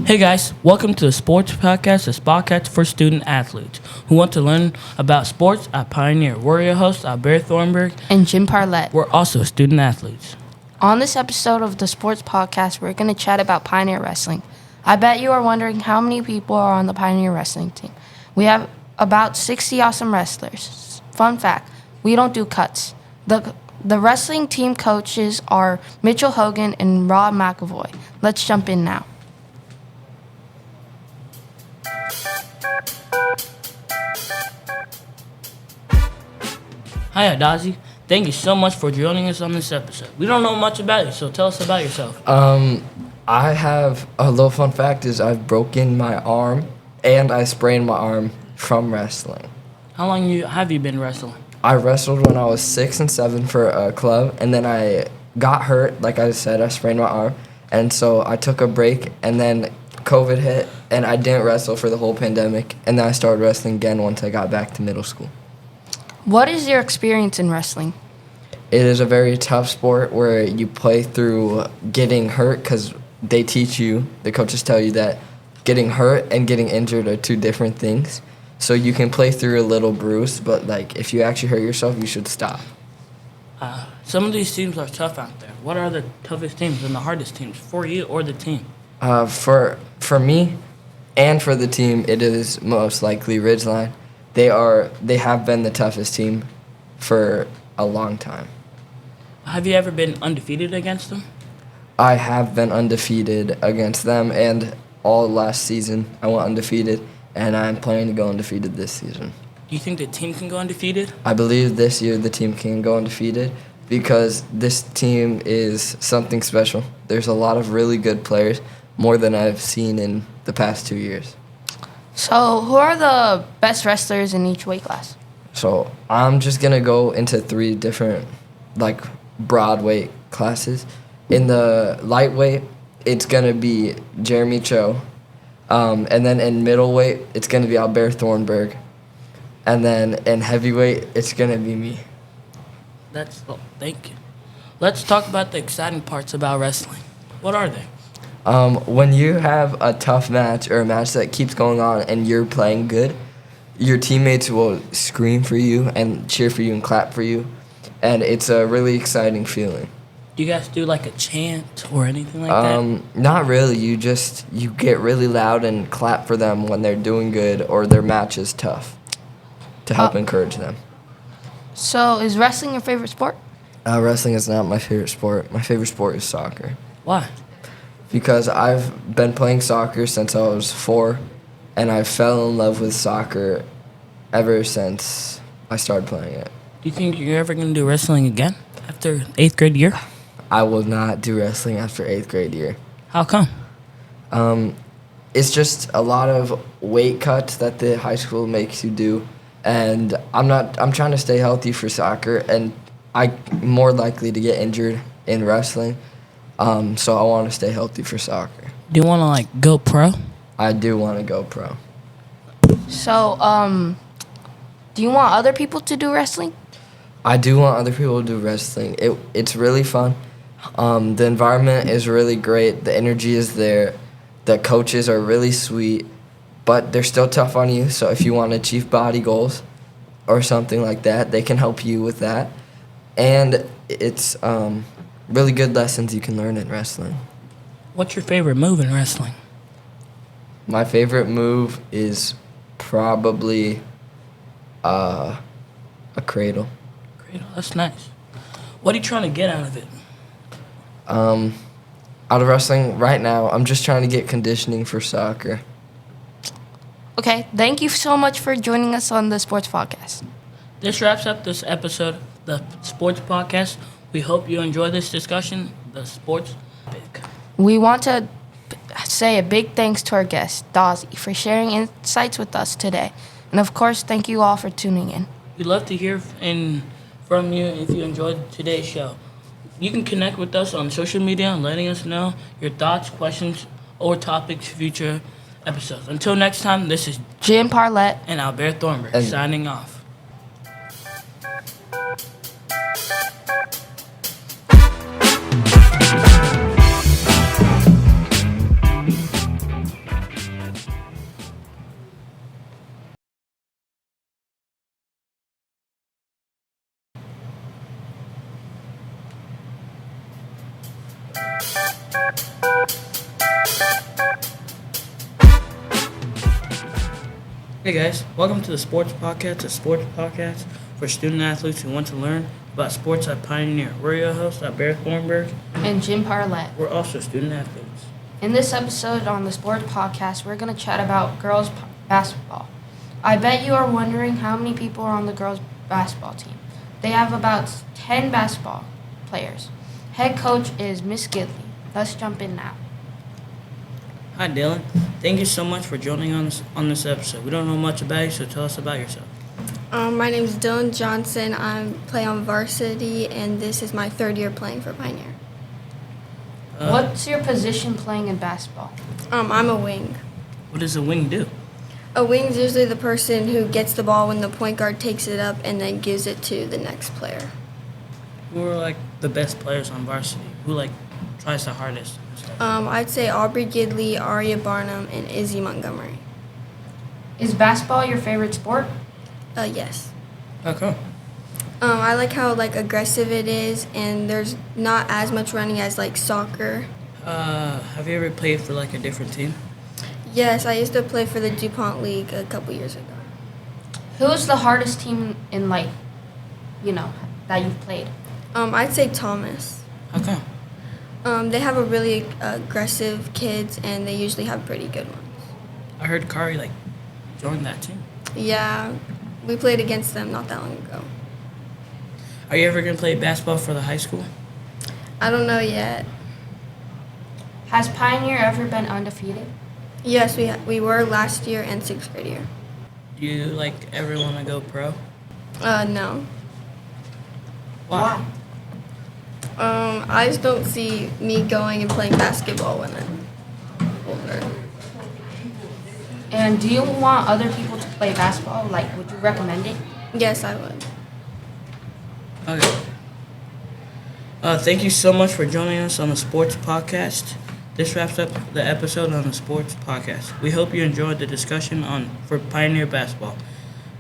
Hey guys, welcome to the Sports Podcast, the podcast for student athletes who want to learn about sports at Pioneer. We're your hosts, Albert Thornburg and Jim Parlett. We're also student athletes. On this episode of the Sports Podcast, we're going to chat about Pioneer Wrestling. I bet you are wondering how many people are on the Pioneer Wrestling team. We have about 60 awesome wrestlers. Fun fact, we don't do cuts. The wrestling team coaches are Mitchell Hogan and Rob McAvoy. Let's jump in now. Hi, Adazi. Thank you so much for joining us on this episode. We don't know much about you, so tell us about yourself. I have a little fun fact is I've broken my arm and I sprained my arm from wrestling. How long have you been wrestling? I wrestled when I was 6 and 7 for a club, and then I got hurt. Like I said, I sprained my arm, and so I took a break, and then COVID hit, and I didn't wrestle for the whole pandemic, and then I started wrestling again once I got back to middle school. What is your experience in wrestling? It is a very tough sport where you play through getting hurt because they teach you, the coaches tell you that getting hurt and getting injured are two different things. So you can play through a little bruise, but like if you actually hurt yourself, you should stop. Some of these teams are tough out there. What are the toughest teams and the hardest teams for you or the team? For me and for the team, it is most likely Ridgeline. They have been the toughest team for a long time. Have you ever been undefeated against them? I have been undefeated against them, and all last season I went undefeated, and I'm planning to go undefeated this season. Do you think the team can go undefeated? I believe this year the team can go undefeated because this team is something special. There's a lot of really good players, more than I've seen in the past 2 years. So, who are the best wrestlers in each weight class? So I'm just going to go into 3 different, broad weight classes. In the lightweight, it's going to be Jeremy Cho. And then in middleweight, it's going to be Albert Thornburg. And then in heavyweight, it's going to be me. Thank you. Let's talk about the exciting parts about wrestling. What are they? When you have a tough match or a match that keeps going on and you're playing good, your teammates will scream for you and cheer for you and clap for you. And it's a really exciting feeling. Do you guys do a chant or anything like that? Not really. You get really loud and clap for them when they're doing good or their match is tough to help encourage them. So, is wrestling your favorite sport? Wrestling is not my favorite sport. My favorite sport is soccer. Why? Because I've been playing soccer since I was 4, and I fell in love with soccer ever since I started playing it. Do you think you're ever going to do wrestling again after 8th grade year? I will not do wrestling after 8th grade year. How come? It's just a lot of weight cuts that the high school makes you do, and I'm trying to stay healthy for soccer, and I'm more likely to get injured in wrestling. So I want to stay healthy for soccer. Do you want to go pro? I do want to go pro. So, do you want other people to do wrestling? I do want other people to do wrestling. It's really fun. The environment is really great. The energy is there. The coaches are really sweet, but they're still tough on you. So if you want to achieve body goals or something like that, they can help you with that. And it's really good lessons you can learn in wrestling. What's your favorite move in wrestling? My favorite move is probably a cradle. Cradle, that's nice. What are you trying to get out of it? Out of wrestling right now, I'm just trying to get conditioning for soccer. Okay, thank you so much for joining us on the Sports Podcast. This wraps up this episode of the Sports Podcast. We hope you enjoy this discussion, the sports topic. We want to say a big thanks to our guest, Dazi, for sharing insights with us today. And of course, thank you all for tuning in. We'd love to hear from you if you enjoyed today's show. You can connect with us on social media and letting us know your thoughts, questions, or topics for future episodes. Until next time, this is Jim Parlett and Albert Thornburg signing off. Hey guys, welcome to the Sports Podcast, a sports podcast for student athletes who want to learn about sports at Pioneer. We're your hosts, Barrett Thornburg. And Jim Parlett. We're also student athletes. In this episode on the Sports Podcast, we're going to chat about girls basketball. I bet you are wondering how many people are on the girls basketball team. They have about 10 basketball players. Head coach is Miss Gidley. Let's jump in now. Hi Dylan, thank you so much for joining us on this episode. We don't know much about you, so tell us about yourself. My name is Dylan Johnson. I play on varsity, and this is my third year playing for Pioneer. What's your position playing in basketball? I'm a wing. What does a wing do? A wing is usually the person who gets the ball when the point guard takes it up and then gives it to the next player. Who are like the best players on varsity? Who like tries the hardest? I'd say Aubrey Gidley, Aria Barnum, and Izzy Montgomery. Is basketball your favorite sport? Yes. How come? I like how aggressive it is, and there's not as much running as soccer. Have you ever played for like a different team? Yes, I used to play for the DuPont League a couple years ago. Who is the hardest team in that you've played? I'd say Thomas. How come? They have a really aggressive kids, and they usually have pretty good ones. I heard Kari like joined that team. Yeah, we played against them not that long ago. Are you ever gonna play basketball for the high school? I don't know yet. Has Pioneer ever been undefeated? Yes, we were last year and sixth grade year. Do you like ever want to go pro? No. Why? I just don't see me going and playing basketball when I'm older. And do you want other people to play basketball? Would you recommend it? Yes, I would. Okay. Thank you so much for joining us on the Sports Podcast. This wraps up the episode on the Sports Podcast. We hope you enjoyed the discussion for Pioneer Basketball.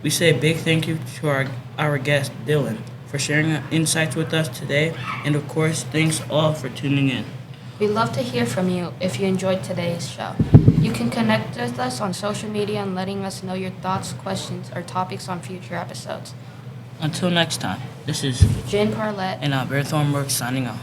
We say a big thank you to our guest, Dylan, for sharing insights with us today. And of course, thanks all for tuning in. We'd love to hear from you if you enjoyed today's show. You can connect with us on social media and letting us know your thoughts, questions, or topics on future episodes. Until next time, this is Jane Parlett. and Barrett Thornburg signing off.